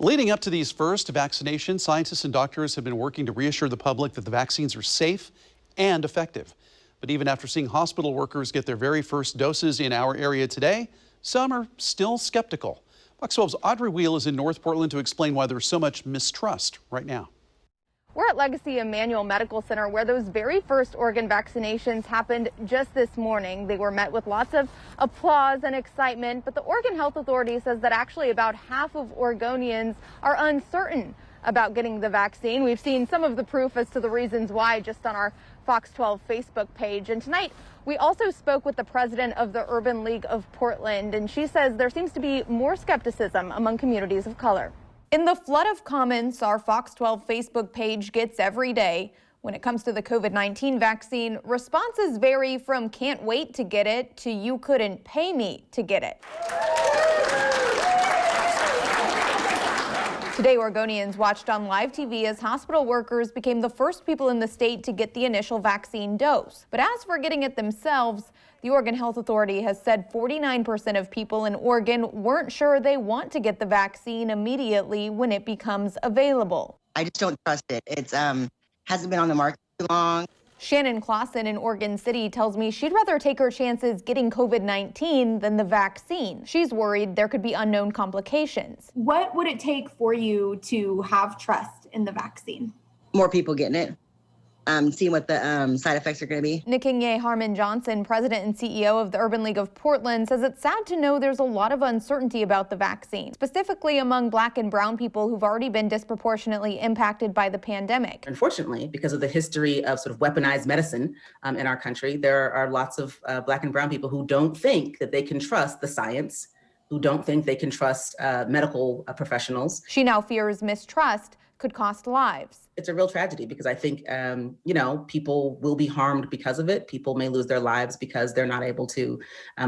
Leading up to these first vaccinations, scientists and doctors have been working to reassure the public that the vaccines are safe and effective. But even after seeing hospital workers get their very first doses in our area today, some are still skeptical. Fox 12's Audrey Wheel is in North Portland to explain why there's so much mistrust right now. We're at Legacy Emmanuel Medical Center, where those very first Oregon vaccinations happened just this morning. They were met with lots of applause and excitement, but the Oregon Health Authority says that actually about half of Oregonians are uncertain about getting the vaccine. We've seen some of the proof as to the reasons why just on our Fox 12 Facebook page. And tonight, we also spoke with the president of the Urban League of Portland, and she says there seems to be more skepticism among communities of color. In the flood of comments our Fox 12 Facebook page gets every day, when it comes to the COVID-19 vaccine, responses vary from "can't wait to get it" to "you couldn't pay me to get it." Today, Oregonians watched on live TV as hospital workers became the first people in the state to get the initial vaccine dose. But as for getting it themselves, the Oregon Health Authority has said 49% of people in Oregon weren't sure they want to get the vaccine immediately when it becomes available. I just don't trust it. It's hasn't been on the market too long. Shannon Clausen in Oregon City tells me she'd rather take her chances getting COVID-19 than the vaccine. She's worried there could be unknown complications. What would it take for you to have trust in the vaccine? More people getting it, seeing what the side effects are going to be. Nikinye Harmon Johnson, president and CEO of the Urban League of Portland, says it's sad to know there's a lot of uncertainty about the vaccine, specifically among Black and brown people who've already been disproportionately impacted by the pandemic. Unfortunately, because of the history of sort of weaponized medicine in our country, there are lots of Black and brown people who don't think that they can trust the science, who don't think they can trust medical professionals. She now fears mistrust could cost lives. It's a real tragedy because I think, people will be harmed because of it. People may lose their lives because they're not able to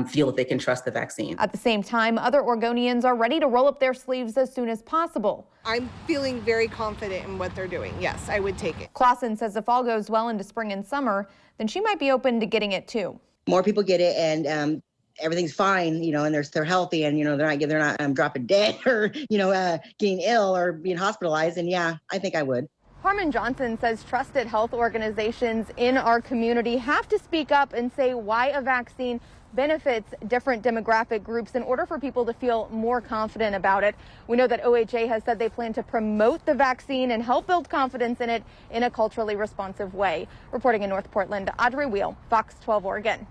feel that they can trust the vaccine. At the same time, other Oregonians are ready to roll up their sleeves as soon as possible. I'm feeling very confident in what they're doing. Yes, I would take it. Clausen says if all goes well into spring and summer, then she might be open to getting it too. More people get it, and everything's fine, and they're healthy, and they're not dropping dead or getting ill or being hospitalized. And yeah, I think I would. Harmon Johnson says trusted health organizations in our community have to speak up and say why a vaccine benefits different demographic groups in order for people to feel more confident about it. We know that OHA has said they plan to promote the vaccine and help build confidence in it in a culturally responsive way. Reporting in North Portland, Audrey Wheel, Fox 12 Oregon.